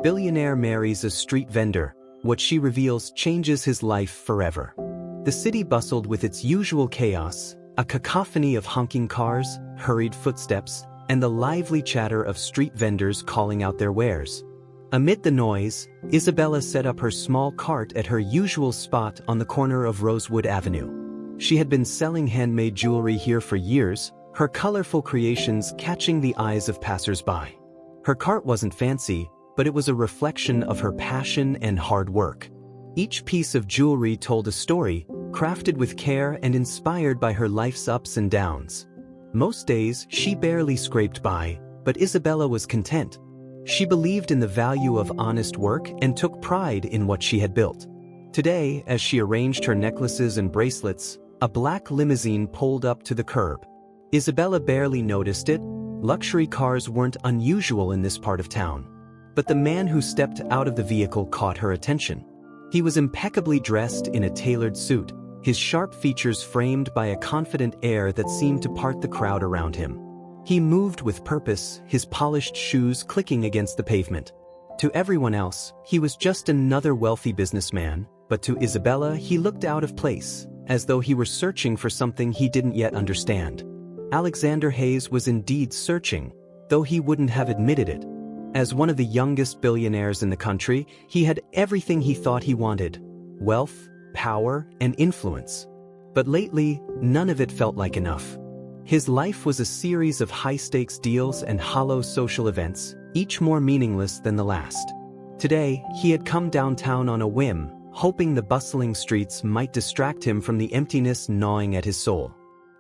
Billionaire marries a street vendor. What she reveals changes his life forever. The city bustled with its usual chaos, a cacophony of honking cars, hurried footsteps, and the lively chatter of street vendors calling out their wares. Amid the noise, Isabella set up her small cart at her usual spot on the corner of Rosewood Avenue. She had been selling handmade jewelry here for years, her colorful creations catching the eyes of passers-by. Her cart wasn't fancy, but it was a reflection of her passion and hard work. Each piece of jewelry told a story, crafted with care and inspired by her life's ups and downs. Most days, she barely scraped by, but Isabella was content. She believed in the value of honest work and took pride in what she had built. Today, as she arranged her necklaces and bracelets, a black limousine pulled up to the curb. Isabella barely noticed it. Luxury cars weren't unusual in this part of town. But the man who stepped out of the vehicle caught her attention. He was impeccably dressed in a tailored suit, his sharp features framed by a confident air that seemed to part the crowd around him. He moved with purpose, his polished shoes clicking against the pavement. To everyone else, he was just another wealthy businessman, but to Isabella he looked out of place, as though he were searching for something he didn't yet understand. Alexander Hayes was indeed searching, though he wouldn't have admitted it. As one of the youngest billionaires in the country, he had everything he thought he wanted: wealth, power, and influence. But lately, none of it felt like enough. His life was a series of high-stakes deals and hollow social events, each more meaningless than the last. Today, he had come downtown on a whim, hoping the bustling streets might distract him from the emptiness gnawing at his soul.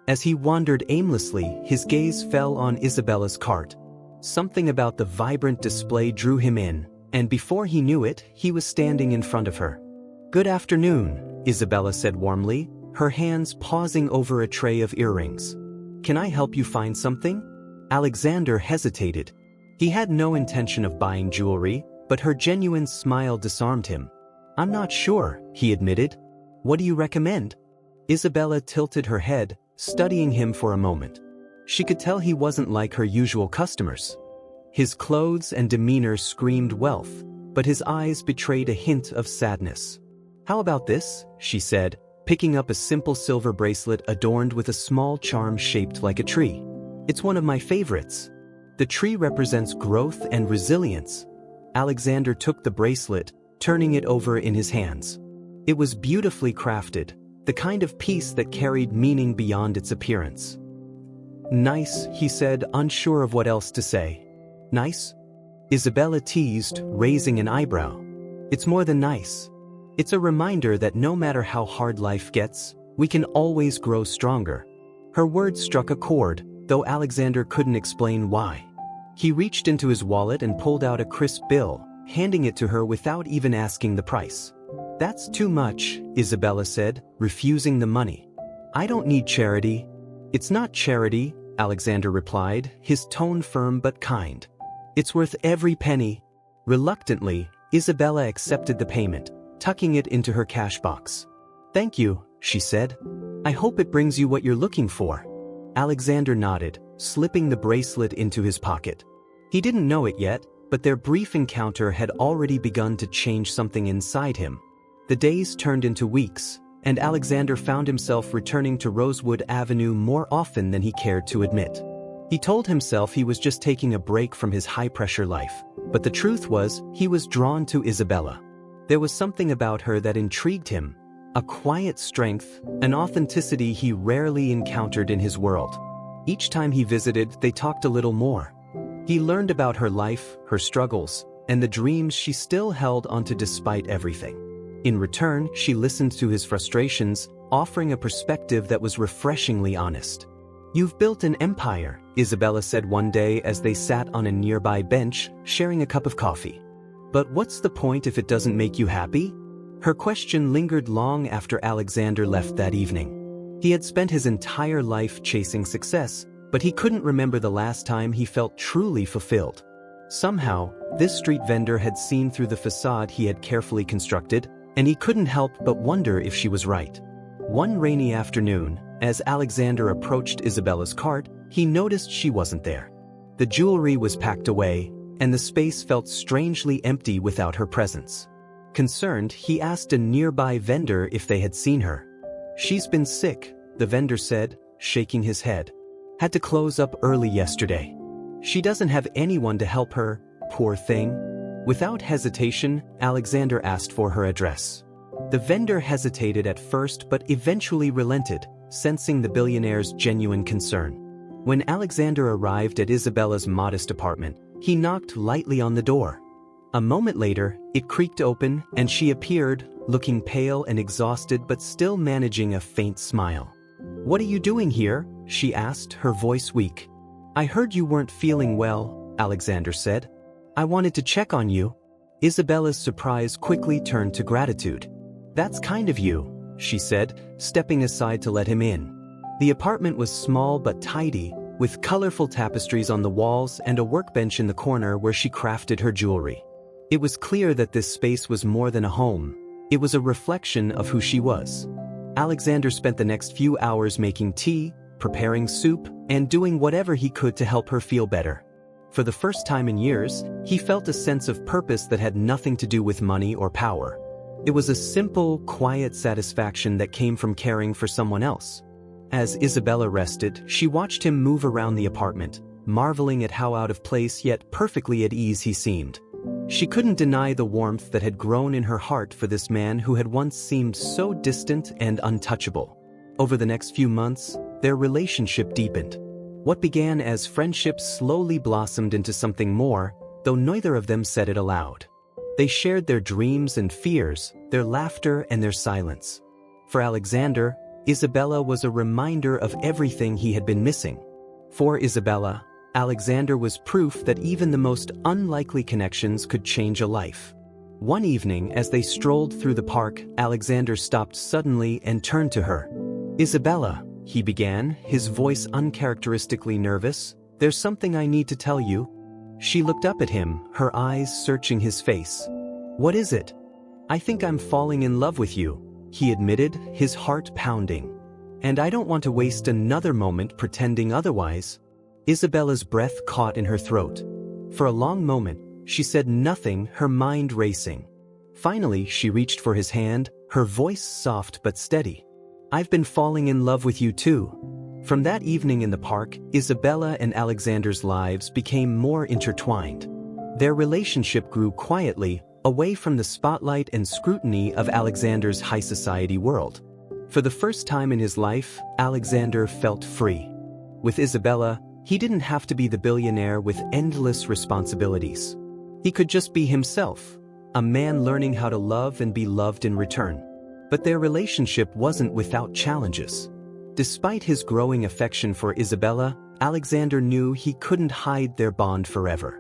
As he wandered aimlessly, his gaze fell on Isabella's cart. Something about the vibrant display drew him in, and before he knew it, he was standing in front of her. "Good afternoon," Isabella said warmly, her hands pausing over a tray of earrings. "Can I help you find something?" Alexander hesitated. He had no intention of buying jewelry, but her genuine smile disarmed him. "I'm not sure," he admitted. "What do you recommend?" Isabella tilted her head, studying him for a moment. She could tell he wasn't like her usual customers. His clothes and demeanor screamed wealth, but his eyes betrayed a hint of sadness. "How about this?" she said, picking up a simple silver bracelet adorned with a small charm shaped like a tree. "It's one of my favorites. The tree represents growth and resilience." Alexander took the bracelet, turning it over in his hands. It was beautifully crafted, the kind of piece that carried meaning beyond its appearance. "Nice," he said, unsure of what else to say. "Nice?" Isabella teased, raising an eyebrow. "It's more than nice. It's a reminder that no matter how hard life gets, we can always grow stronger." Her words struck a chord, though Alexander couldn't explain why. He reached into his wallet and pulled out a crisp bill, handing it to her without even asking the price. "That's too much," Isabella said, refusing the money. "I don't need charity." "It's not charity," Alexander replied, his tone firm but kind. "It's worth every penny." Reluctantly, Isabella accepted the payment, tucking it into her cash box. "Thank you," she said. "I hope it brings you what you're looking for." Alexander nodded, slipping the bracelet into his pocket. He didn't know it yet, but their brief encounter had already begun to change something inside him. The days turned into weeks, and Alexander found himself returning to Rosewood Avenue more often than he cared to admit. He told himself he was just taking a break from his high-pressure life, but the truth was, he was drawn to Isabella. There was something about her that intrigued him, a quiet strength, an authenticity he rarely encountered in his world. Each time he visited, they talked a little more. He learned about her life, her struggles, and the dreams she still held onto despite everything. In return, she listened to his frustrations, offering a perspective that was refreshingly honest. "You've built an empire," Isabella said one day as they sat on a nearby bench, sharing a cup of coffee. "But what's the point if it doesn't make you happy?" Her question lingered long after Alexander left that evening. He had spent his entire life chasing success, but he couldn't remember the last time he felt truly fulfilled. Somehow, this street vendor had seen through the facade he had carefully constructed, and he couldn't help but wonder if she was right. One rainy afternoon, as Alexander approached Isabella's cart, he noticed she wasn't there. The jewelry was packed away, and the space felt strangely empty without her presence. Concerned, he asked a nearby vendor if they had seen her. "She's been sick," the vendor said, shaking his head. "Had to close up early yesterday. She doesn't have anyone to help her, poor thing." Without hesitation, Alexander asked for her address. The vendor hesitated at first but eventually relented, sensing the billionaire's genuine concern. When Alexander arrived at Isabella's modest apartment, he knocked lightly on the door. A moment later, it creaked open and she appeared, looking pale and exhausted but still managing a faint smile. "What are you doing here?" she asked, her voice weak. "I heard you weren't feeling well," Alexander said. "I wanted to check on you." Isabella's surprise quickly turned to gratitude. "That's kind of you," she said, stepping aside to let him in. The apartment was small but tidy, with colorful tapestries on the walls and a workbench in the corner where she crafted her jewelry. It was clear that this space was more than a home. It was a reflection of who she was. Alexander spent the next few hours making tea, preparing soup, and doing whatever he could to help her feel better. For the first time in years, he felt a sense of purpose that had nothing to do with money or power. It was a simple, quiet satisfaction that came from caring for someone else. As Isabella rested, she watched him move around the apartment, marveling at how out of place yet perfectly at ease he seemed. She couldn't deny the warmth that had grown in her heart for this man who had once seemed so distant and untouchable. Over the next few months, their relationship deepened. What began as friendship slowly blossomed into something more, though neither of them said it aloud. They shared their dreams and fears, their laughter and their silence. For Alexander, Isabella was a reminder of everything he had been missing. For Isabella, Alexander was proof that even the most unlikely connections could change a life. One evening, as they strolled through the park, Alexander stopped suddenly and turned to her. "Isabella," he began, his voice uncharacteristically nervous, "there's something I need to tell you." She looked up at him, her eyes searching his face. "What is it?" "I think I'm falling in love with you," he admitted, his heart pounding. "And I don't want to waste another moment pretending otherwise." Isabella's breath caught in her throat. For a long moment, she said nothing, her mind racing. Finally, she reached for his hand, her voice soft but steady. "I've been falling in love with you too." From that evening in the park, Isabella and Alexander's lives became more intertwined. Their relationship grew quietly, away from the spotlight and scrutiny of Alexander's high society world. For the first time in his life, Alexander felt free. With Isabella, he didn't have to be the billionaire with endless responsibilities. He could just be himself, a man learning how to love and be loved in return. But their relationship wasn't without challenges. Despite his growing affection for Isabella, Alexander knew he couldn't hide their bond forever.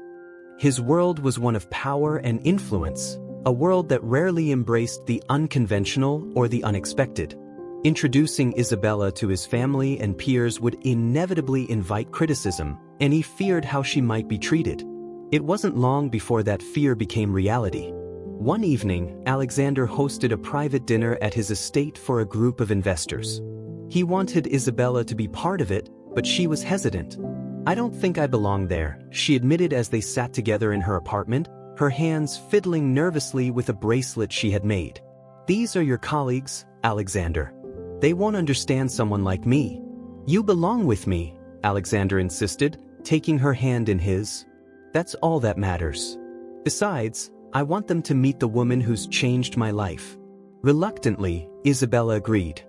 His world was one of power and influence, a world that rarely embraced the unconventional or the unexpected. Introducing Isabella to his family and peers would inevitably invite criticism, and he feared how she might be treated. It wasn't long before that fear became reality. One evening, Alexander hosted a private dinner at his estate for a group of investors. He wanted Isabella to be part of it, but she was hesitant. "I don't think I belong there," she admitted as they sat together in her apartment, her hands fiddling nervously with a bracelet she had made. "These are your colleagues, Alexander. They won't understand someone like me." "You belong with me," Alexander insisted, taking her hand in his. "That's all that matters. Besides, I want them to meet the woman who's changed my life." Reluctantly, Isabella agreed.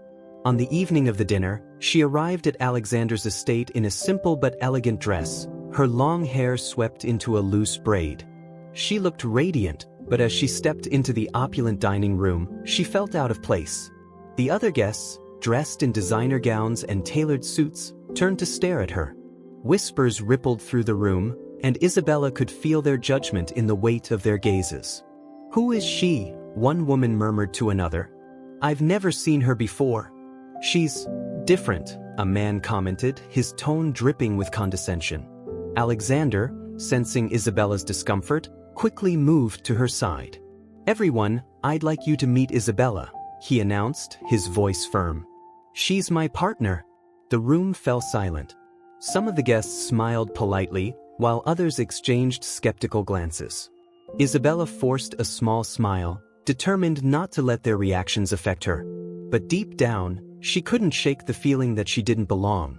On the evening of the dinner, she arrived at Alexander's estate in a simple but elegant dress, her long hair swept into a loose braid. She looked radiant, but as she stepped into the opulent dining room, she felt out of place. The other guests, dressed in designer gowns and tailored suits, turned to stare at her. Whispers rippled through the room, and Isabella could feel their judgment in the weight of their gazes. "Who is she?" one woman murmured to another. "I've never seen her before." "She's different," a man commented, his tone dripping with condescension. Alexander, sensing Isabella's discomfort, quickly moved to her side. "Everyone, I'd like you to meet Isabella," he announced, his voice firm. "She's my partner." The room fell silent. Some of the guests smiled politely, while others exchanged skeptical glances. Isabella forced a small smile, determined not to let their reactions affect her. But deep down, she couldn't shake the feeling that she didn't belong.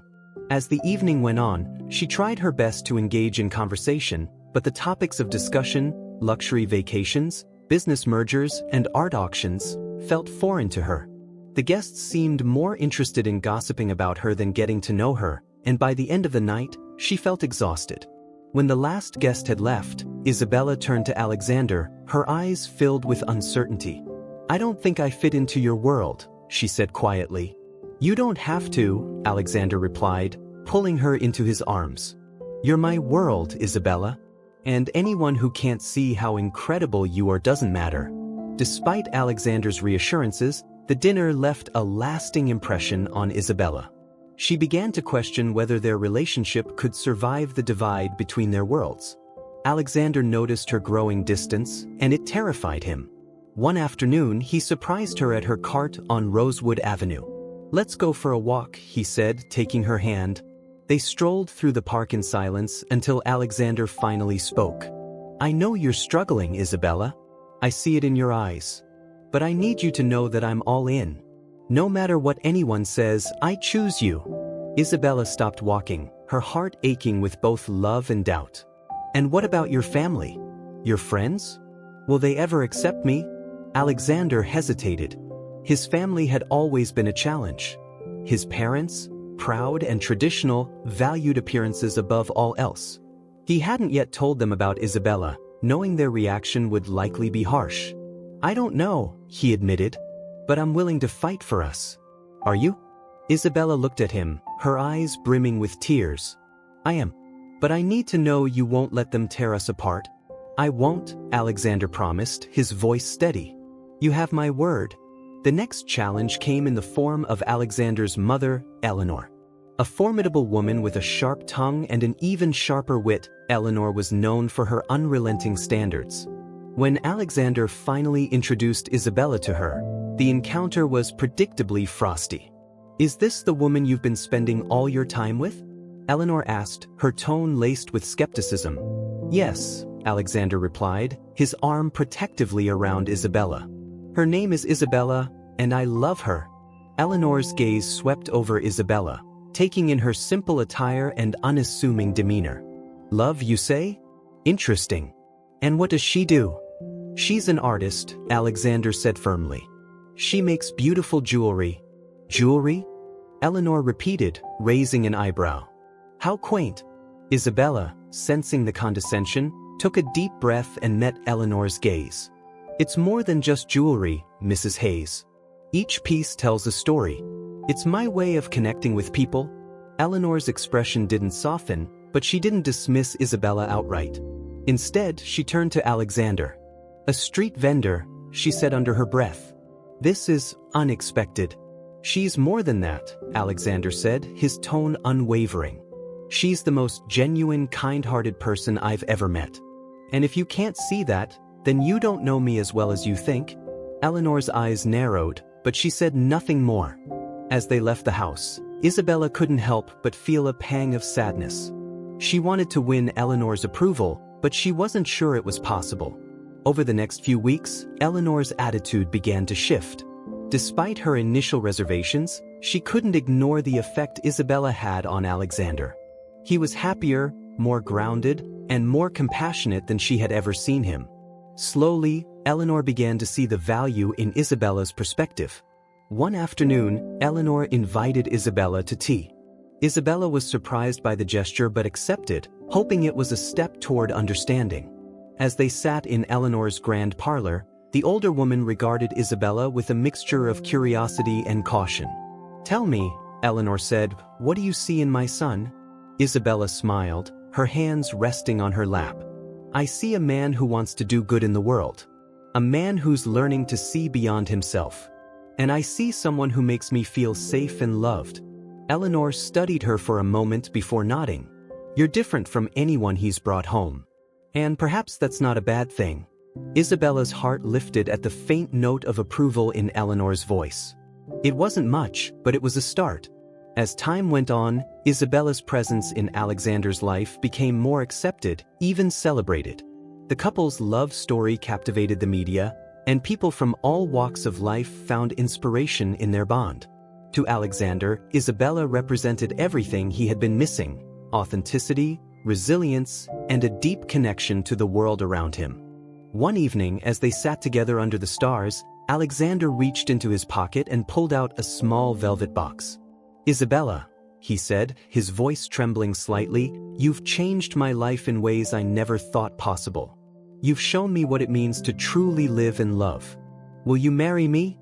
As the evening went on, she tried her best to engage in conversation, but the topics of discussion, luxury vacations, business mergers, and art auctions, felt foreign to her. The guests seemed more interested in gossiping about her than getting to know her, and by the end of the night, she felt exhausted. When the last guest had left, Isabella turned to Alexander, her eyes filled with uncertainty. "I don't think I fit into your world," she said quietly. "You don't have to," Alexander replied, pulling her into his arms. "You're my world, Isabella. And anyone who can't see how incredible you are doesn't matter." Despite Alexander's reassurances, the dinner left a lasting impression on Isabella. She began to question whether their relationship could survive the divide between their worlds. Alexander noticed her growing distance, and it terrified him. One afternoon, he surprised her at her cart on Rosewood Avenue. "Let's go for a walk," he said, taking her hand. They strolled through the park in silence until Alexander finally spoke. "I know you're struggling, Isabella. I see it in your eyes. But I need you to know that I'm all in. No matter what anyone says, I choose you." Isabella stopped walking, her heart aching with both love and doubt. "And what about your family? Your friends? Will they ever accept me?" Alexander hesitated. His family had always been a challenge. His parents, proud and traditional, valued appearances above all else. He hadn't yet told them about Isabella, knowing their reaction would likely be harsh. "I don't know," he admitted, "but I'm willing to fight for us. Are you?" Isabella looked at him, her eyes brimming with tears. "I am. But I need to know you won't let them tear us apart." "I won't," Alexander promised, his voice steady. "You have my word." The next challenge came in the form of Alexander's mother, Eleanor. A formidable woman with a sharp tongue and an even sharper wit, Eleanor was known for her unrelenting standards. When Alexander finally introduced Isabella to her, the encounter was predictably frosty. "Is this the woman you've been spending all your time with?" Eleanor asked, her tone laced with skepticism. "Yes," Alexander replied, his arm protectively around Isabella. "Her name is Isabella, and I love her." Eleanor's gaze swept over Isabella, taking in her simple attire and unassuming demeanor. "Love, you say? Interesting. And what does she do?" "She's an artist," Alexander said firmly. "She makes beautiful jewelry." "Jewelry?" Eleanor repeated, raising an eyebrow. "How quaint." Isabella, sensing the condescension, took a deep breath and met Eleanor's gaze. "It's more than just jewelry, Mrs. Hayes. Each piece tells a story. It's my way of connecting with people." Eleanor's expression didn't soften, but she didn't dismiss Isabella outright. Instead, she turned to Alexander. "A street vendor," she said under her breath. "This is unexpected." "She's more than that," Alexander said, his tone unwavering. "She's the most genuine, kind-hearted person I've ever met. And if you can't see that, then you don't know me as well as you think." Eleanor's eyes narrowed, but she said nothing more. As they left the house, Isabella couldn't help but feel a pang of sadness. She wanted to win Eleanor's approval, but she wasn't sure it was possible. Over the next few weeks, Eleanor's attitude began to shift. Despite her initial reservations, she couldn't ignore the effect Isabella had on Alexander. He was happier, more grounded, and more compassionate than she had ever seen him. Slowly, Eleanor began to see the value in Isabella's perspective. One afternoon, Eleanor invited Isabella to tea. Isabella was surprised by the gesture but accepted, hoping it was a step toward understanding. As they sat in Eleanor's grand parlor, the older woman regarded Isabella with a mixture of curiosity and caution. "Tell me," Eleanor said, "what do you see in my son?" Isabella smiled, her hands resting on her lap. "I see a man who wants to do good in the world. A man who's learning to see beyond himself. And I see someone who makes me feel safe and loved." Eleanor studied her for a moment before nodding. "You're different from anyone he's brought home. And perhaps that's not a bad thing." Isabella's heart lifted at the faint note of approval in Eleanor's voice. It wasn't much, but it was a start. As time went on, Isabella's presence in Alexander's life became more accepted, even celebrated. The couple's love story captivated the media, and people from all walks of life found inspiration in their bond. To Alexander, Isabella represented everything he had been missing: authenticity, resilience, and a deep connection to the world around him. One evening, as they sat together under the stars, Alexander reached into his pocket and pulled out a small velvet box. "Isabella," he said, his voice trembling slightly, "you've changed my life in ways I never thought possible. You've shown me what it means to truly live and love. Will you marry me?"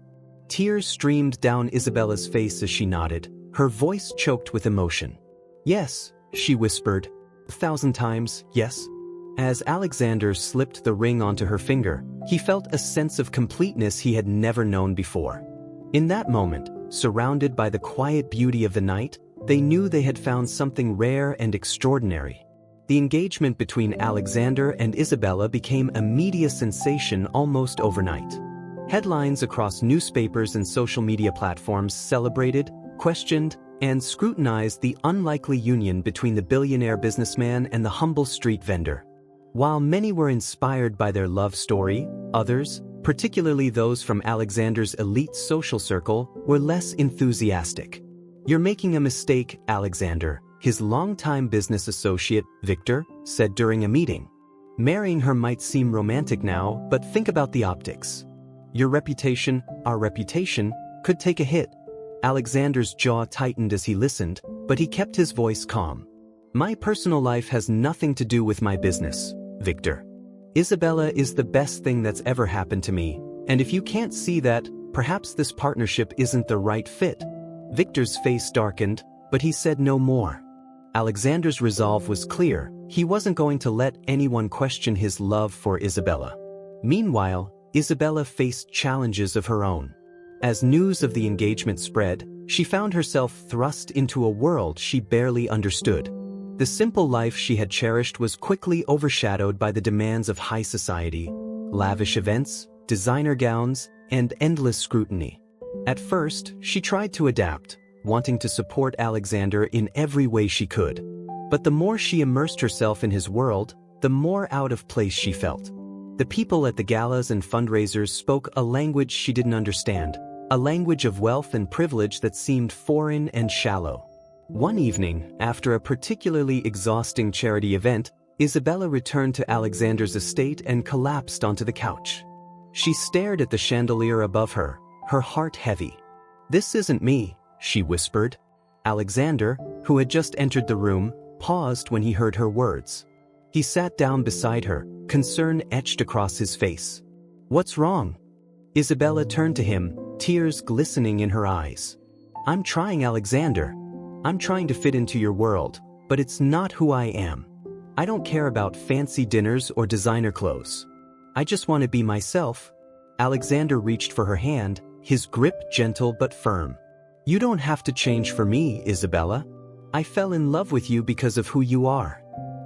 Tears streamed down Isabella's face as she nodded, her voice choked with emotion. "Yes," she whispered, 1,000 times, yes. As Alexander slipped the ring onto her finger, he felt a sense of completeness he had never known before. In that moment, surrounded by the quiet beauty of the night, they knew they had found something rare and extraordinary. The engagement between Alexander and Isabella became a media sensation almost overnight. Headlines across newspapers and social media platforms celebrated, questioned, and scrutinized the unlikely union between the billionaire businessman and the humble street vendor. While many were inspired by their love story, others, particularly those from Alexander's elite social circle, were less enthusiastic. "You're making a mistake, Alexander," his longtime business associate, Victor, said during a meeting. "Marrying her might seem romantic now, but think about the optics. Your reputation, our reputation, could take a hit." Alexander's jaw tightened as he listened, but he kept his voice calm. "My personal life has nothing to do with my business, Victor. Isabella is the best thing that's ever happened to me, and if you can't see that, perhaps this partnership isn't the right fit." Victor's face darkened, but he said no more. Alexander's resolve was clear: he wasn't going to let anyone question his love for Isabella. Meanwhile, Isabella faced challenges of her own. As news of the engagement spread, she found herself thrust into a world she barely understood. The simple life she had cherished was quickly overshadowed by the demands of high society: lavish events, designer gowns, and endless scrutiny. At first, she tried to adapt, wanting to support Alexander in every way she could. But the more she immersed herself in his world, the more out of place she felt. The people at the galas and fundraisers spoke a language she didn't understand, a language of wealth and privilege that seemed foreign and shallow. One evening, after a particularly exhausting charity event, Isabella returned to Alexander's estate and collapsed onto the couch. She stared at the chandelier above her, her heart heavy. "This isn't me," she whispered. Alexander, who had just entered the room, paused when he heard her words. He sat down beside her, concern etched across his face. "What's wrong?" Isabella turned to him, tears glistening in her eyes. "I'm trying, Alexander. I'm trying to fit into your world, but it's not who I am. I don't care about fancy dinners or designer clothes. I just want to be myself." Alexander reached for her hand, his grip gentle but firm. "You don't have to change for me, Isabella. I fell in love with you because of who you are,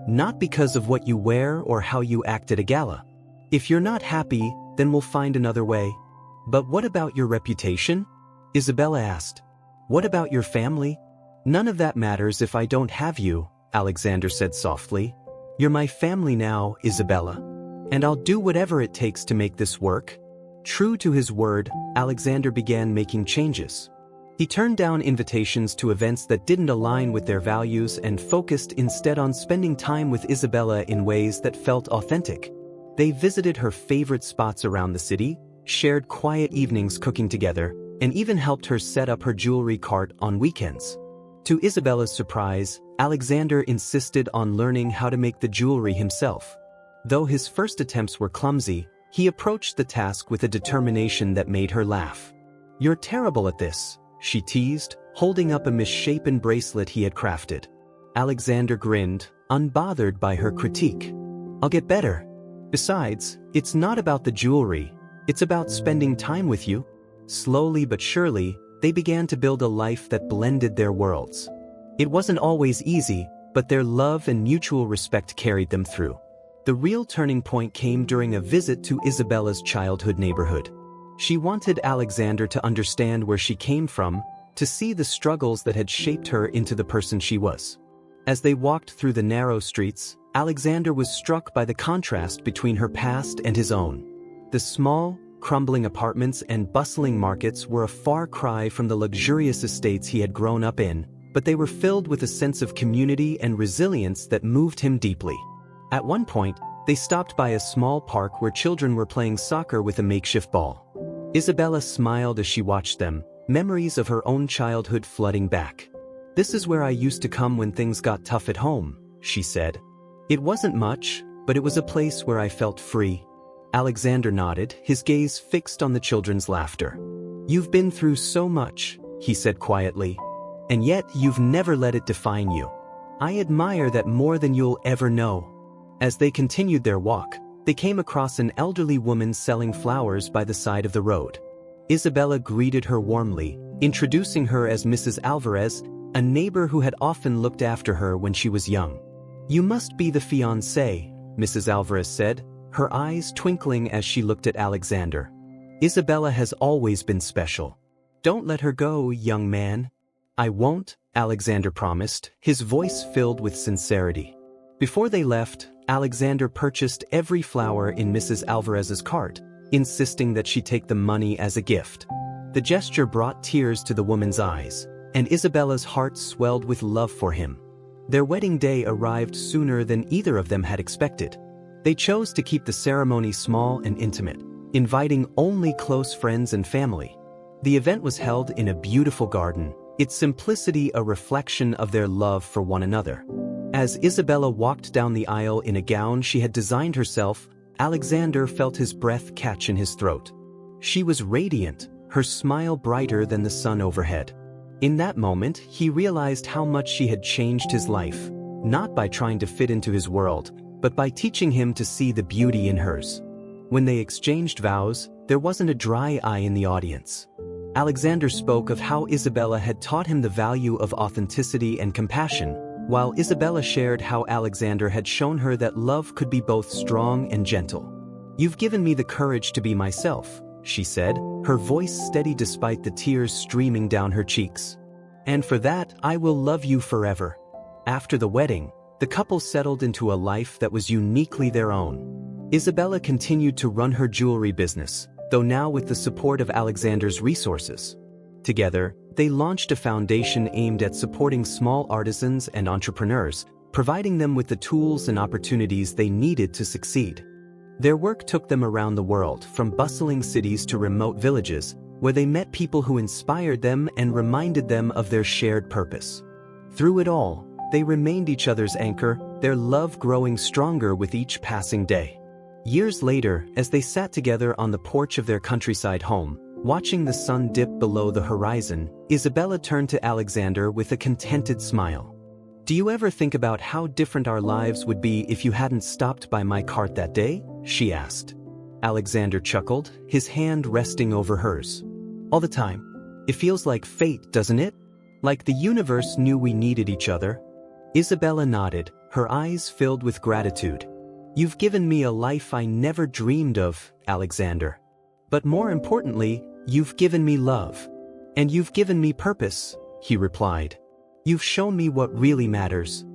not because of what you wear or how you act at a gala. If you're not happy, then we'll find another way." "But what about your reputation?" Isabella asked. "What about your family?" "None of that matters if I don't have you," Alexander said softly. "You're my family now, Isabella, and I'll do whatever it takes to make this work." True to his word, Alexander began making changes. He turned down invitations to events that didn't align with their values and focused instead on spending time with Isabella in ways that felt authentic. They visited her favorite spots around the city, shared quiet evenings cooking together, and even helped her set up her jewelry cart on weekends. To Isabella's surprise, Alexander insisted on learning how to make the jewelry himself. Though his first attempts were clumsy, he approached the task with a determination that made her laugh. "You're terrible at this," she teased, holding up a misshapen bracelet he had crafted. Alexander grinned, unbothered by her critique. "I'll get better. Besides, it's not about the jewelry, it's about spending time with you." Slowly but surely, they began to build a life that blended their worlds. It wasn't always easy, but their love and mutual respect carried them through. The real turning point came during a visit to Isabella's childhood neighborhood. She wanted Alexander to understand where she came from, to see the struggles that had shaped her into the person she was. As they walked through the narrow streets, Alexander was struck by the contrast between her past and his own. The small, crumbling apartments and bustling markets were a far cry from the luxurious estates he had grown up in, but they were filled with a sense of community and resilience that moved him deeply. At one point, they stopped by a small park where children were playing soccer with a makeshift ball. Isabella smiled as she watched them, memories of her own childhood flooding back. "This is where I used to come when things got tough at home," she said. "It wasn't much, but it was a place where I felt free." Alexander nodded, his gaze fixed on the children's laughter. "You've been through so much," he said quietly, "and yet you've never let it define you. I admire that more than you'll ever know." As they continued their walk, they came across an elderly woman selling flowers by the side of the road. Isabella greeted her warmly, introducing her as Mrs. Alvarez, a neighbor who had often looked after her when she was young. "You must be the fiancé," Mrs. Alvarez said, her eyes twinkling as she looked at Alexander. "Isabella has always been special. Don't let her go, young man." "I won't," Alexander promised, his voice filled with sincerity. Before they left, Alexander purchased every flower in Mrs. Alvarez's cart, insisting that she take the money as a gift. The gesture brought tears to the woman's eyes, and Isabella's heart swelled with love for him. Their wedding day arrived sooner than either of them had expected. They chose to keep the ceremony small and intimate, inviting only close friends and family. The event was held in a beautiful garden, its simplicity a reflection of their love for one another. As Isabella walked down the aisle in a gown she had designed herself, Alexander felt his breath catch in his throat. She was radiant, her smile brighter than the sun overhead. In that moment, he realized how much she had changed his life, not by trying to fit into his world, but by teaching him to see the beauty in hers. When they exchanged vows, there wasn't a dry eye in the audience. Alexander spoke of how Isabella had taught him the value of authenticity and compassion, while Isabella shared how Alexander had shown her that love could be both strong and gentle. "You've given me the courage to be myself," she said, her voice steady despite the tears streaming down her cheeks. "And for that, I will love you forever." After the wedding, the couple settled into a life that was uniquely their own. Isabella continued to run her jewelry business, though now with the support of Alexander's resources. Together, they launched a foundation aimed at supporting small artisans and entrepreneurs, providing them with the tools and opportunities they needed to succeed. Their work took them around the world, from bustling cities to remote villages, where they met people who inspired them and reminded them of their shared purpose. Through it all, they remained each other's anchor, their love growing stronger with each passing day. Years later, as they sat together on the porch of their countryside home, watching the sun dip below the horizon, Isabella turned to Alexander with a contented smile. "Do you ever think about how different our lives would be if you hadn't stopped by my cart that day?" she asked. Alexander chuckled, his hand resting over hers. "All the time. It feels like fate, doesn't it? Like the universe knew we needed each other." Isabella nodded, her eyes filled with gratitude. "You've given me a life I never dreamed of, Alexander. But more importantly, you've given me love. And you've given me purpose," he replied. "You've shown me what really matters."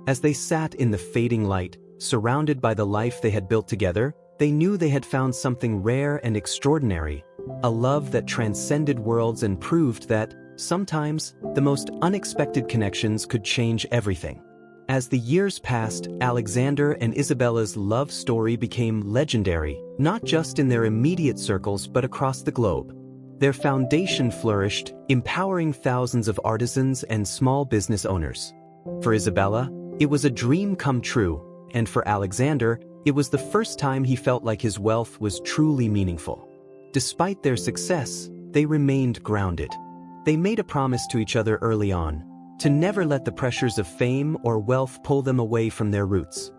As they sat in the fading light, surrounded by the life they had built together, they knew they had found something rare and extraordinary, a love that transcended worlds and proved that, sometimes, the most unexpected connections could change everything. As the years passed, Alexander and Isabella's love story became legendary, not just in their immediate circles but across the globe. Their foundation flourished, empowering thousands of artisans and small business owners. For Isabella, it was a dream come true, and for Alexander, it was the first time he felt like his wealth was truly meaningful. Despite their success, they remained grounded. They made a promise to each other early on, to never let the pressures of fame or wealth pull them away from their roots.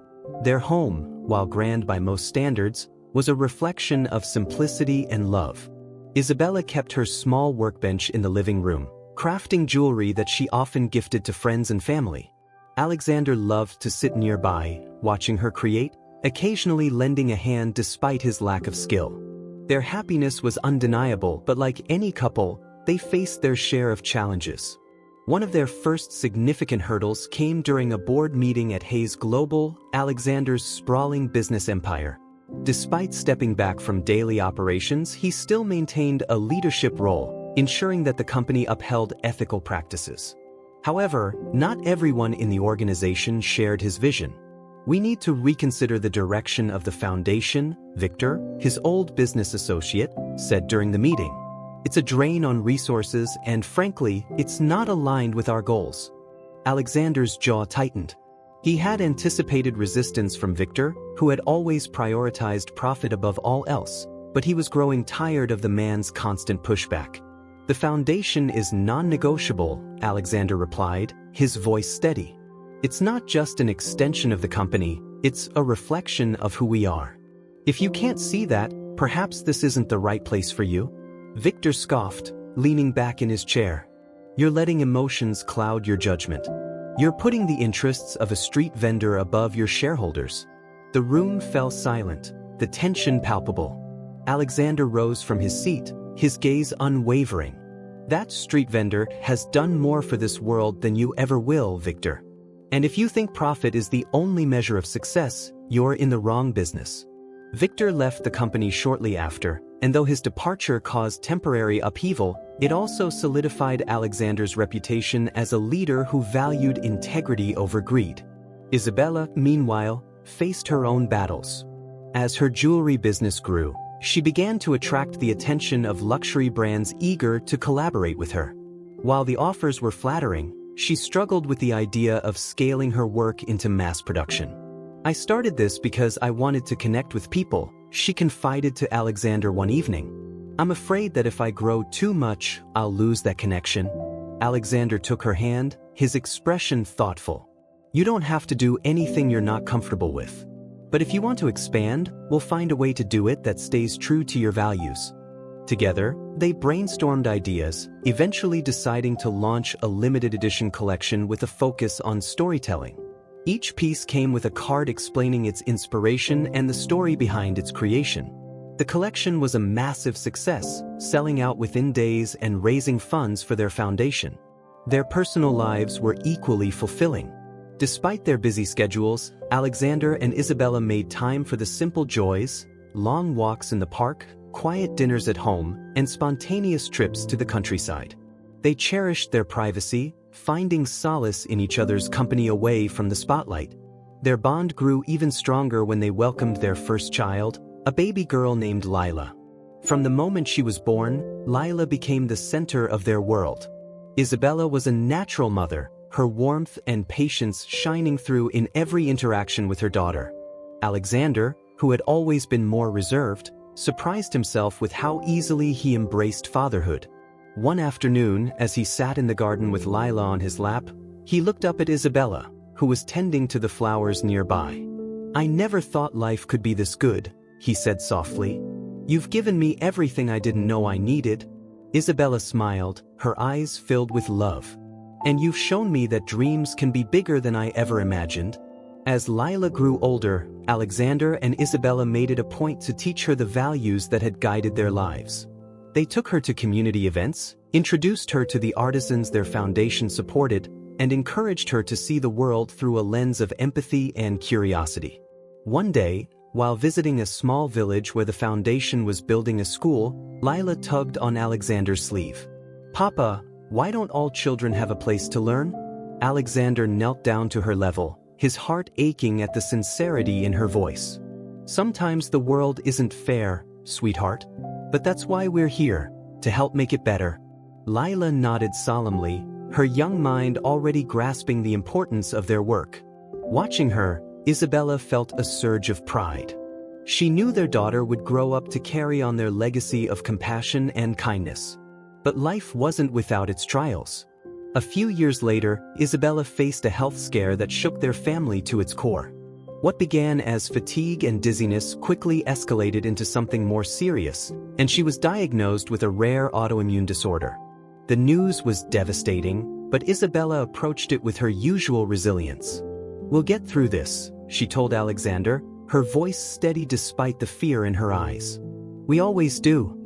Their home, while grand by most standards, was a reflection of simplicity and love. Isabella kept her small workbench in the living room, crafting jewelry that she often gifted to friends and family. Alexander loved to sit nearby, watching her create, occasionally lending a hand despite his lack of skill. Their happiness was undeniable, but like any couple, they faced their share of challenges. One of their first significant hurdles came during a board meeting at Hayes Global, Alexander's sprawling business empire. Despite stepping back from daily operations, he still maintained a leadership role, ensuring that the company upheld ethical practices. However, not everyone in the organization shared his vision. "We need to reconsider the direction of the foundation," Victor, his old business associate, said during the meeting. "It's a drain on resources and, frankly, it's not aligned with our goals." Alexander's jaw tightened. He had anticipated resistance from Victor, who had always prioritized profit above all else, but he was growing tired of the man's constant pushback. "The foundation is non-negotiable," Alexander replied, his voice steady. "It's not just an extension of the company, it's a reflection of who we are. If you can't see that, perhaps this isn't the right place for you." Victor scoffed, leaning back in his chair. "You're letting emotions cloud your judgment. You're putting the interests of a street vendor above your shareholders." The room fell silent, the tension palpable. Alexander rose from his seat, his gaze unwavering. "That street vendor has done more for this world than you ever will, Victor. And if you think profit is the only measure of success, you're in the wrong business." Victor left the company shortly after, and though his departure caused temporary upheaval, it also solidified Alexander's reputation as a leader who valued integrity over greed. Isabella, meanwhile, faced her own battles. As her jewelry business grew, she began to attract the attention of luxury brands eager to collaborate with her. While the offers were flattering, she struggled with the idea of scaling her work into mass production. "I started this because I wanted to connect with people," she confided to Alexander one evening. "I'm afraid that if I grow too much, I'll lose that connection." Alexander took her hand, his expression thoughtful. "You don't have to do anything you're not comfortable with. But if you want to expand, we'll find a way to do it that stays true to your values." Together, they brainstormed ideas, eventually deciding to launch a limited edition collection with a focus on storytelling. Each piece came with a card explaining its inspiration and the story behind its creation. The collection was a massive success, selling out within days and raising funds for their foundation. Their personal lives were equally fulfilling. Despite their busy schedules, Alexander and Isabella made time for the simple joys: long walks in the park, quiet dinners at home, and spontaneous trips to the countryside. They cherished their privacy, finding solace in each other's company away from the spotlight. Their bond grew even stronger when they welcomed their first child, a baby girl named Lila. From the moment she was born, Lila became the center of their world. Isabella was a natural mother, her warmth and patience shining through in every interaction with her daughter. Alexander, who had always been more reserved, surprised himself with how easily he embraced fatherhood. One afternoon, as he sat in the garden with Lila on his lap, he looked up at Isabella, who was tending to the flowers nearby. "I never thought life could be this good," he said softly. "You've given me everything I didn't know I needed." Isabella smiled, her eyes filled with love. "And you've shown me that dreams can be bigger than I ever imagined." As Lila grew older, Alexander and Isabella made it a point to teach her the values that had guided their lives. They took her to community events, introduced her to the artisans their foundation supported, and encouraged her to see the world through a lens of empathy and curiosity. One day, while visiting a small village where the foundation was building a school, Lila tugged on Alexander's sleeve. "Papa, why don't all children have a place to learn?" Alexander knelt down to her level, his heart aching at the sincerity in her voice. "Sometimes the world isn't fair, sweetheart. But that's why we're here, to help make it better." Lila nodded solemnly, her young mind already grasping the importance of their work. Watching her, Isabella felt a surge of pride. She knew their daughter would grow up to carry on their legacy of compassion and kindness. But life wasn't without its trials. A few years later, Isabella faced a health scare that shook their family to its core. What began as fatigue and dizziness quickly escalated into something more serious, and she was diagnosed with a rare autoimmune disorder. The news was devastating, but Isabella approached it with her usual resilience. "We'll get through this," she told Alexander, her voice steady despite the fear in her eyes. "We always do."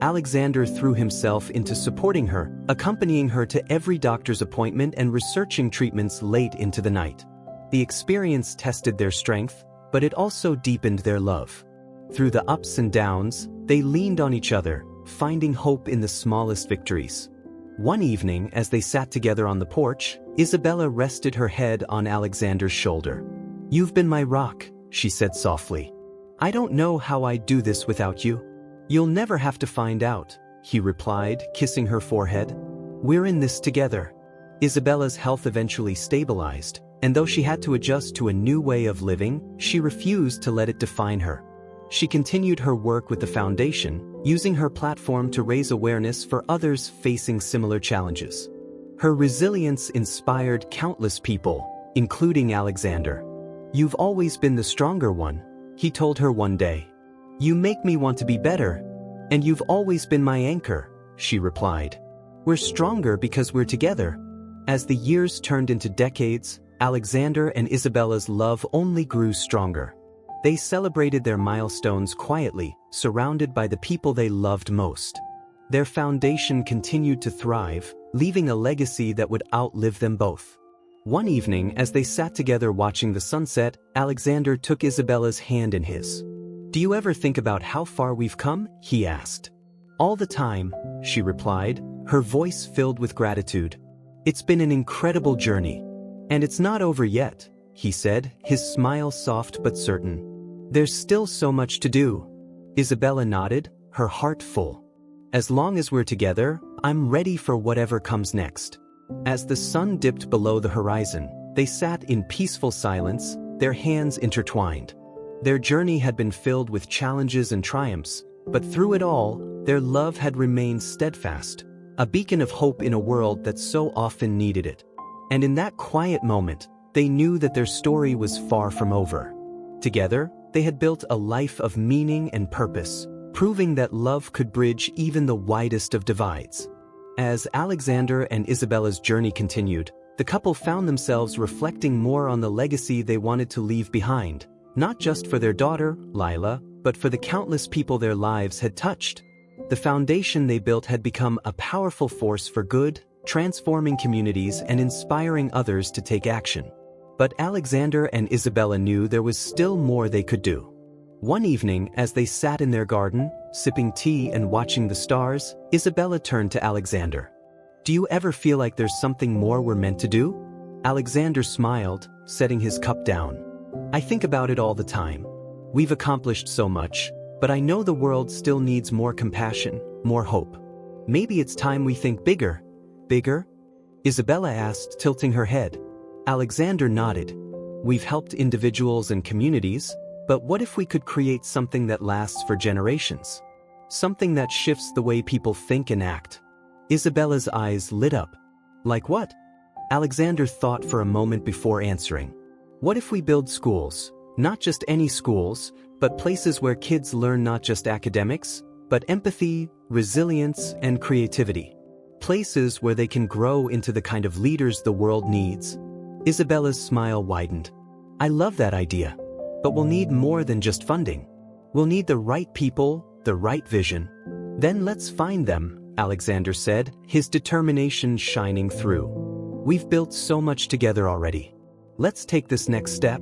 Alexander threw himself into supporting her, accompanying her to every doctor's appointment and researching treatments late into the night. The experience tested their strength, but it also deepened their love. Through the ups and downs, they leaned on each other, finding hope in the smallest victories. One evening, as they sat together on the porch, Isabella rested her head on Alexander's shoulder. "You've been my rock," she said softly. "I don't know how I'd do this without you." "You'll never have to find out," he replied, kissing her forehead. "We're in this together." Isabella's health eventually stabilized, and though she had to adjust to a new way of living, she refused to let it define her. She continued her work with the foundation, using her platform to raise awareness for others facing similar challenges. Her resilience inspired countless people, including Alexander. "You've always been the stronger one," he told her one day. "You make me want to be better. And you've always been my anchor," she replied. "We're stronger because we're together." As the years turned into decades, Alexander and Isabella's love only grew stronger. They celebrated their milestones quietly, surrounded by the people they loved most. Their foundation continued to thrive, leaving a legacy that would outlive them both. One evening, as they sat together watching the sunset, Alexander took Isabella's hand in his. "Do you ever think about how far we've come?" he asked. "All the time," she replied, her voice filled with gratitude. "It's been an incredible journey. And it's not over yet," he said, his smile soft but certain. "There's still so much to do." Isabella nodded, her heart full. "As long as we're together, I'm ready for whatever comes next." As the sun dipped below the horizon, they sat in peaceful silence, their hands intertwined. Their journey had been filled with challenges and triumphs, but through it all, their love had remained steadfast, a beacon of hope in a world that so often needed it. And in that quiet moment, they knew that their story was far from over. Together, they had built a life of meaning and purpose, proving that love could bridge even the widest of divides. As Alexander and Isabella's journey continued, the couple found themselves reflecting more on the legacy they wanted to leave behind, not just for their daughter, Lila, but for the countless people their lives had touched. The foundation they built had become a powerful force for good, transforming communities and inspiring others to take action. But Alexander and Isabella knew there was still more they could do. One evening, as they sat in their garden, sipping tea and watching the stars, Isabella turned to Alexander. "Do you ever feel like there's something more we're meant to do?" Alexander smiled, setting his cup down. "I think about it all the time. We've accomplished so much, but I know the world still needs more compassion, more hope. Maybe it's time we think bigger." "Bigger?" Isabella asked, tilting her head. Alexander nodded. "We've helped individuals and communities, but what if we could create something that lasts for generations? Something that shifts the way people think and act?" Isabella's eyes lit up. "Like what?" Alexander thought for a moment before answering. "What if we build schools? Not just any schools, but places where kids learn not just academics, but empathy, resilience, and creativity. Places where they can grow into the kind of leaders the world needs." Isabella's smile widened. "I love that idea. But we'll need more than just funding. We'll need the right people, the right vision." "Then let's find them," Alexander said, his determination shining through. "We've built so much together already. Let's take this next step."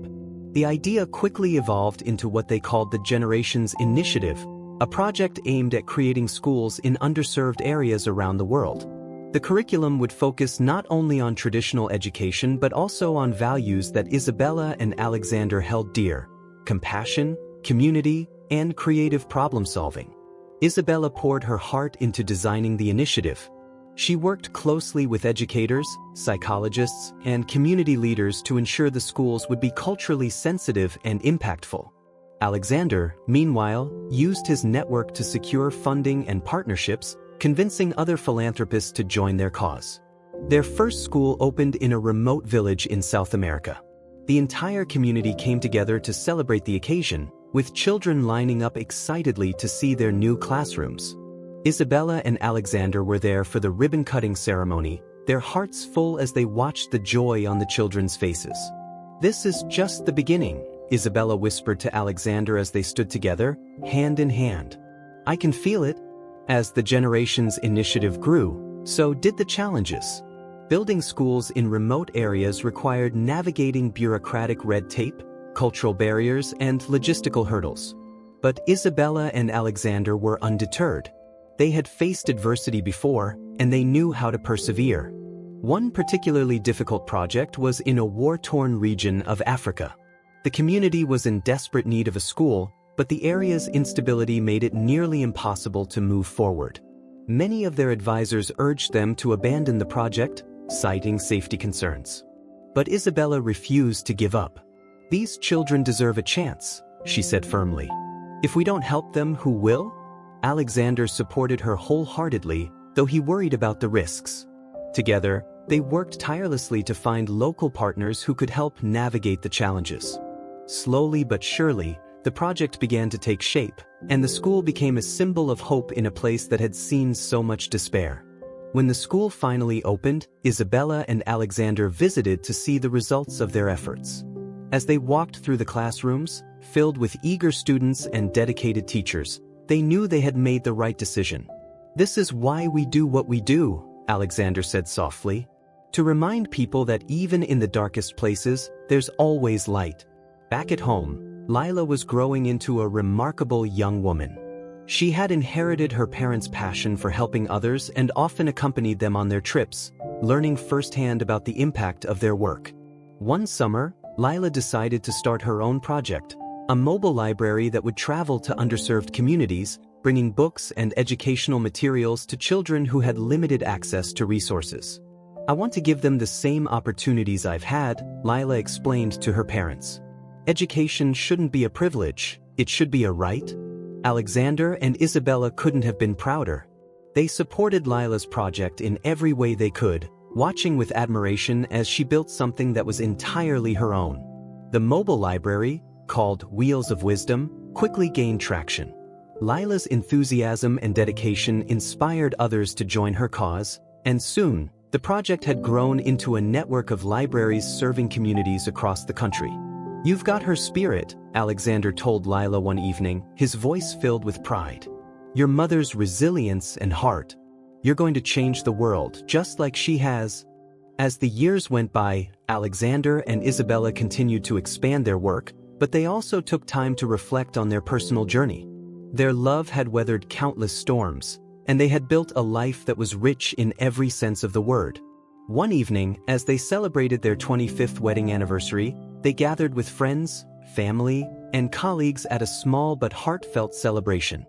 The idea quickly evolved into what they called the Generations Initiative, a project aimed at creating schools in underserved areas around the world. The curriculum would focus not only on traditional education but also on values that Isabella and Alexander held dear: compassion, community, and creative problem-solving. Isabella poured her heart into designing the initiative. She worked closely with educators, psychologists, and community leaders to ensure the schools would be culturally sensitive and impactful. Alexander, meanwhile, used his network to secure funding and partnerships, convincing other philanthropists to join their cause. Their first school opened in a remote village in South America. The entire community came together to celebrate the occasion, with children lining up excitedly to see their new classrooms. Isabella and Alexander were there for the ribbon-cutting ceremony, their hearts full as they watched the joy on the children's faces. "This is just the beginning," Isabella whispered to Alexander as they stood together, hand in hand. "I can feel it." As the Generations initiative grew, so did the challenges. Building schools in remote areas required navigating bureaucratic red tape, cultural barriers, and logistical hurdles. But Isabella and Alexander were undeterred. They had faced adversity before, and they knew how to persevere. One particularly difficult project was in a war-torn region of Africa. The community was in desperate need of a school, but the area's instability made it nearly impossible to move forward. Many of their advisors urged them to abandon the project, citing safety concerns. But Isabella refused to give up. "These children deserve a chance," she said firmly. "If we don't help them, who will?" Alexander supported her wholeheartedly, though he worried about the risks. Together, they worked tirelessly to find local partners who could help navigate the challenges. Slowly but surely, the project began to take shape, and the school became a symbol of hope in a place that had seen so much despair. When the school finally opened, Isabella and Alexander visited to see the results of their efforts. As they walked through the classrooms, filled with eager students and dedicated teachers, they knew they had made the right decision. "This is why we do what we do," Alexander said softly. "To remind people that even in the darkest places, there's always light." Back at home, Lila was growing into a remarkable young woman. She had inherited her parents' passion for helping others and often accompanied them on their trips, learning firsthand about the impact of their work. One summer, Lila decided to start her own project, a mobile library that would travel to underserved communities, bringing books and educational materials to children who had limited access to resources. "I want to give them the same opportunities I've had," Lila explained to her parents. "Education shouldn't be a privilege, it should be a right." Alexander and Isabella couldn't have been prouder. They supported Lila's project in every way they could, watching with admiration as she built something that was entirely her own. The mobile library, called Wheels of Wisdom, quickly gained traction. Lila's enthusiasm and dedication inspired others to join her cause, and soon, the project had grown into a network of libraries serving communities across the country. "You've got her spirit," Alexander told Lila one evening, his voice filled with pride. "Your mother's resilience and heart. You're going to change the world, just like she has." As the years went by, Alexander and Isabella continued to expand their work, but they also took time to reflect on their personal journey. Their love had weathered countless storms, and they had built a life that was rich in every sense of the word. One evening, as they celebrated their 25th wedding anniversary, they gathered with friends, family, and colleagues at a small but heartfelt celebration.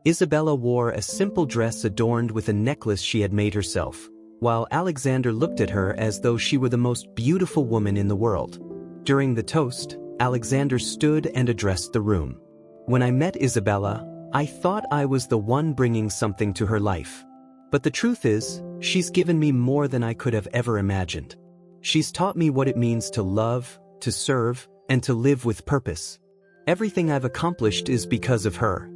Isabella wore a simple dress adorned with a necklace she had made herself, while Alexander looked at her as though she were the most beautiful woman in the world. During the toast, Alexander stood and addressed the room. "When I met Isabella, I thought I was the one bringing something to her life. But the truth is, she's given me more than I could have ever imagined. She's taught me what it means to love, to serve, and to live with purpose. Everything I've accomplished is because of her."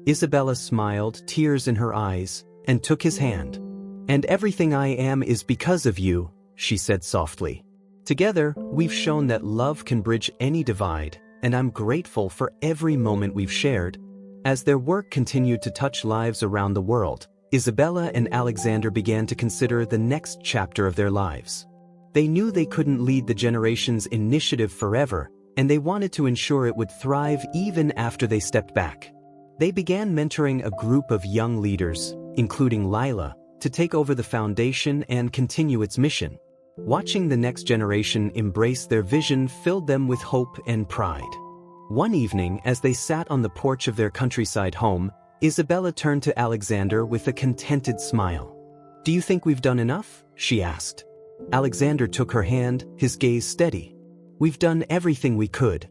Isabella smiled, tears in her eyes, and took his hand. "And everything I am is because of you," she said softly. "Together, we've shown that love can bridge any divide, and I'm grateful for every moment we've shared." As their work continued to touch lives around the world, Isabella and Alexander began to consider the next chapter of their lives. They knew they couldn't lead the Generations initiative forever, and they wanted to ensure it would thrive even after they stepped back. They began mentoring a group of young leaders, including Lila, to take over the foundation and continue its mission. Watching the next generation embrace their vision filled them with hope and pride. One evening, as they sat on the porch of their countryside home, Isabella turned to Alexander with a contented smile. "Do you think we've done enough?" she asked. Alexander took her hand, his gaze steady. "We've done everything we could.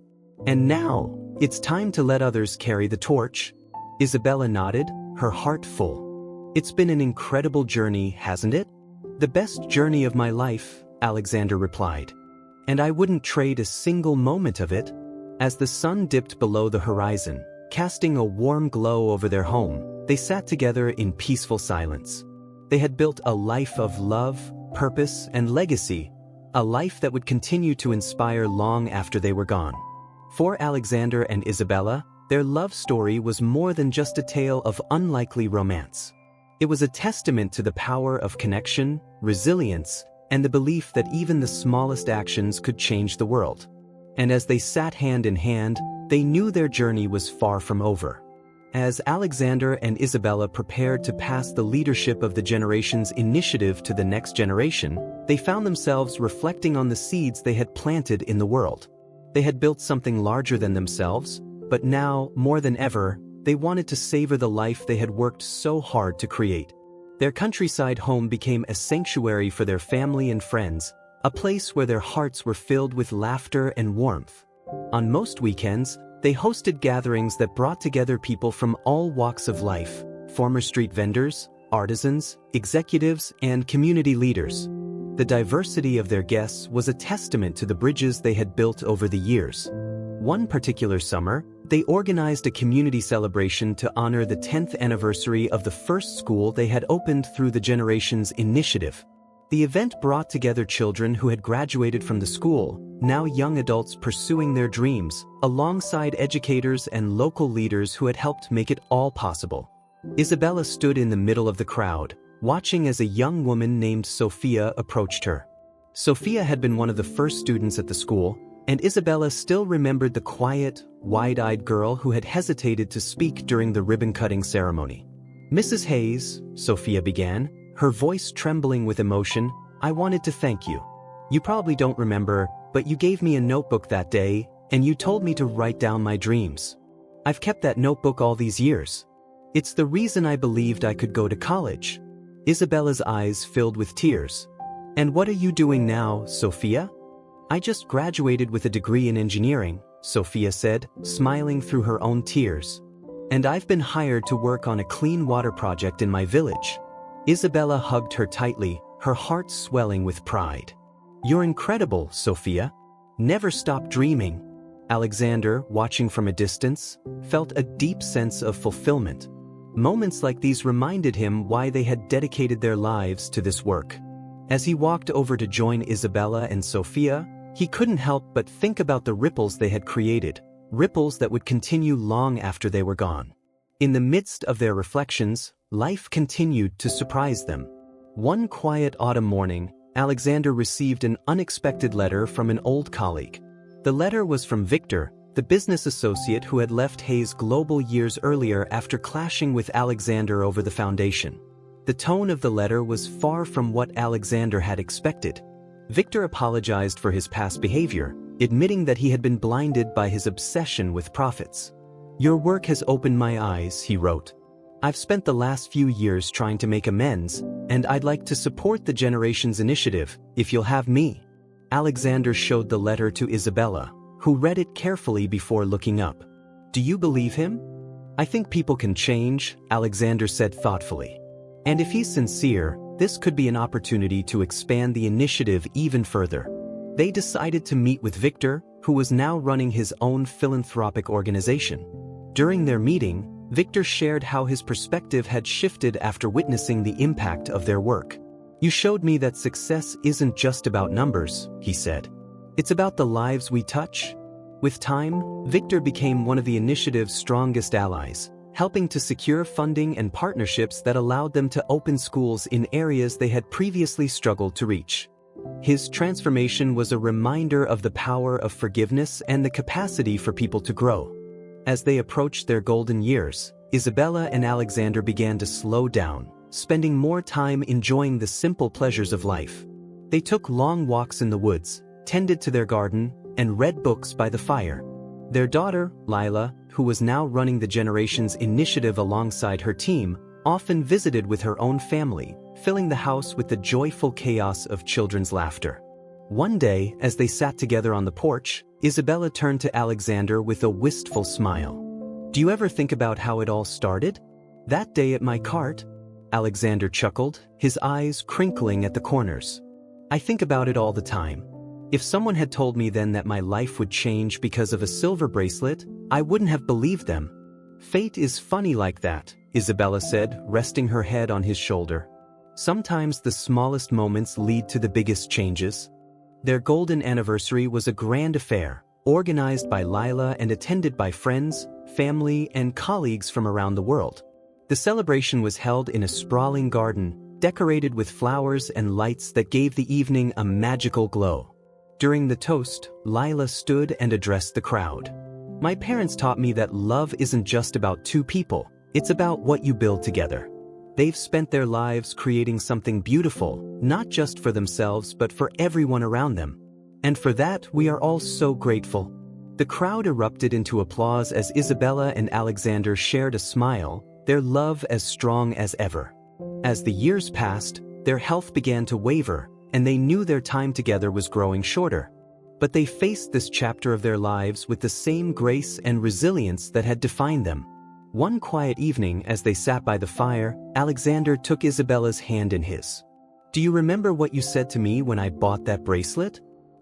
And now, it's time to let others carry the torch." Isabella nodded, her heart full. "It's been an incredible journey, hasn't it?" "The best journey of my life," Alexander replied. "And I wouldn't trade a single moment of it." As the sun dipped below the horizon, casting a warm glow over their home, they sat together in peaceful silence. They had built a life of love, purpose, and legacy, a life that would continue to inspire long after they were gone. For Alexander and Isabella, their love story was more than just a tale of unlikely romance. It was a testament to the power of connection, resilience, and the belief that even the smallest actions could change the world. And as they sat hand in hand, they knew their journey was far from over. As Alexander and Isabella prepared to pass the leadership of the generation's initiative to the next generation, they found themselves reflecting on the seeds they had planted in the world. They had built something larger than themselves, but now, more than ever, they wanted to savor the life they had worked so hard to create. Their countryside home became a sanctuary for their family and friends, a place where their hearts were filled with laughter and warmth. On most weekends, they hosted gatherings that brought together people from all walks of life: former street vendors, artisans, executives, and community leaders. The diversity of their guests was a testament to the bridges they had built over the years. One particular summer, they organized a community celebration to honor the 10th anniversary of the first school they had opened through the Generations Initiative. The event brought together children who had graduated from the school, now young adults pursuing their dreams, alongside educators and local leaders who had helped make it all possible. Isabella stood in the middle of the crowd, watching as a young woman named Sophia approached her. Sophia had been one of the first students at the school, and Isabella still remembered the quiet, wide-eyed girl who had hesitated to speak during the ribbon-cutting ceremony. "Mrs. Hayes," Sophia began, her voice trembling with emotion, "I wanted to thank you. You probably don't remember, but you gave me a notebook that day, and you told me to write down my dreams. I've kept that notebook all these years. It's the reason I believed I could go to college." Isabella's eyes filled with tears. "And what are you doing now, Sophia?" "I just graduated with a degree in engineering," Sophia said, smiling through her own tears. "And I've been hired to work on a clean water project in my village." Isabella hugged her tightly, her heart swelling with pride. "You're incredible, Sophia. Never stop dreaming." Alexander, watching from a distance, felt a deep sense of fulfillment. Moments like these reminded him why they had dedicated their lives to this work. As he walked over to join Isabella and Sophia, he couldn't help but think about the ripples they had created, ripples that would continue long after they were gone. In the midst of their reflections, life continued to surprise them. One quiet autumn morning, Alexander received an unexpected letter from an old colleague. The letter was from Victor, the business associate who had left Hayes Global years earlier after clashing with Alexander over the foundation. The tone of the letter was far from what Alexander had expected. Victor apologized for his past behavior, admitting that he had been blinded by his obsession with profits. "Your work has opened my eyes," he wrote. "I've spent the last few years trying to make amends, and I'd like to support the Generations Initiative, if you'll have me." Alexander showed the letter to Isabella, who read it carefully before looking up. "Do you believe him?" "I think people can change," Alexander said thoughtfully. "And if he's sincere, this could be an opportunity to expand the initiative even further." They decided to meet with Victor, who was now running his own philanthropic organization. During their meeting, Victor shared how his perspective had shifted after witnessing the impact of their work. "You showed me that success isn't just about numbers," he said. "It's about the lives we touch." With time, Victor became one of the initiative's strongest allies, helping to secure funding and partnerships that allowed them to open schools in areas they had previously struggled to reach. His transformation was a reminder of the power of forgiveness and the capacity for people to grow. As they approached their golden years, Isabella and Alexander began to slow down, spending more time enjoying the simple pleasures of life. They took long walks in the woods, tended to their garden, and read books by the fire. Their daughter, Lila, who was now running the Generations Initiative alongside her team, often visited with her own family, filling the house with the joyful chaos of children's laughter. One day, as they sat together on the porch, Isabella turned to Alexander with a wistful smile. "Do you ever think about how it all started? That day at my cart?" Alexander chuckled, his eyes crinkling at the corners. "I think about it all the time. If someone had told me then that my life would change because of a silver bracelet, I wouldn't have believed them." "Fate is funny like that," Isabella said, resting her head on his shoulder. "Sometimes the smallest moments lead to the biggest changes." Their golden anniversary was a grand affair, organized by Lila and attended by friends, family, and colleagues from around the world. The celebration was held in a sprawling garden, decorated with flowers and lights that gave the evening a magical glow. During the toast, Lila stood and addressed the crowd. "My parents taught me that love isn't just about two people, it's about what you build together. They've spent their lives creating something beautiful, not just for themselves but for everyone around them. And for that, we are all so grateful." The crowd erupted into applause as Isabella and Alexander shared a smile, their love as strong as ever. As the years passed, their health began to waver, and they knew their time together was growing shorter. But they faced this chapter of their lives with the same grace and resilience that had defined them. One quiet evening, as they sat by the fire, Alexander took Isabella's hand in his. "Do you remember what you said to me when I bought that bracelet?"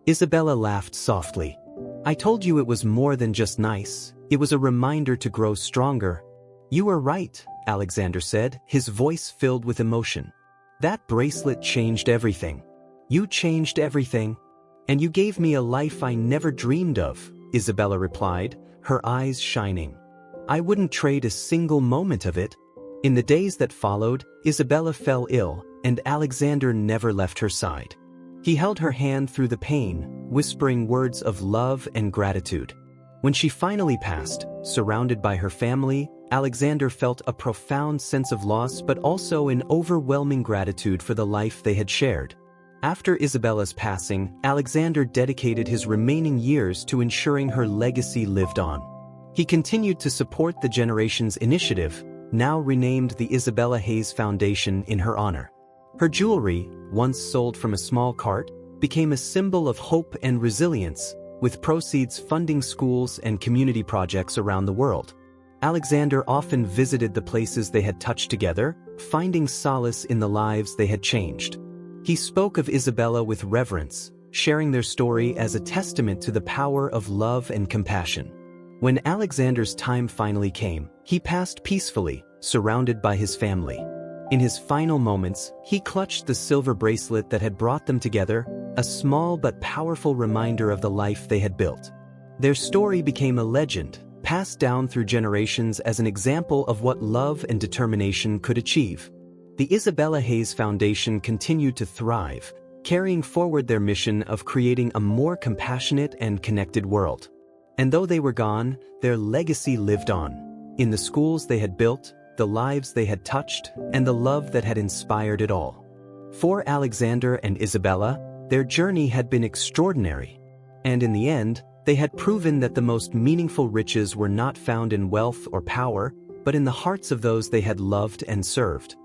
Isabella laughed softly. "I told you it was more than just nice, it was a reminder to grow stronger." "You were right," Alexander said, his voice filled with emotion. "That bracelet changed everything. You changed everything. And you gave me a life I never dreamed of," Isabella replied, her eyes shining. "I wouldn't trade a single moment of it." In the days that followed, Isabella fell ill, and Alexander never left her side. He held her hand through the pain, whispering words of love and gratitude. When she finally passed, surrounded by her family, Alexander felt a profound sense of loss but also an overwhelming gratitude for the life they had shared. After Isabella's passing, Alexander dedicated his remaining years to ensuring her legacy lived on. He continued to support the Generations Initiative, now renamed the Isabella Hayes Foundation in her honor. Her jewelry, once sold from a small cart, became a symbol of hope and resilience, with proceeds funding schools and community projects around the world. Alexander often visited the places they had touched together, finding solace in the lives they had changed. He spoke of Isabella with reverence, sharing their story as a testament to the power of love and compassion. When Alexander's time finally came, he passed peacefully, surrounded by his family. In his final moments, he clutched the silver bracelet that had brought them together, a small but powerful reminder of the life they had built. Their story became a legend, passed down through generations as an example of what love and determination could achieve. The Isabella Hayes Foundation continued to thrive, carrying forward their mission of creating a more compassionate and connected world. And though they were gone, their legacy lived on. In the schools they had built, the lives they had touched, and the love that had inspired it all. For Alexander and Isabella, their journey had been extraordinary. And in the end, they had proven that the most meaningful riches were not found in wealth or power, but in the hearts of those they had loved and served.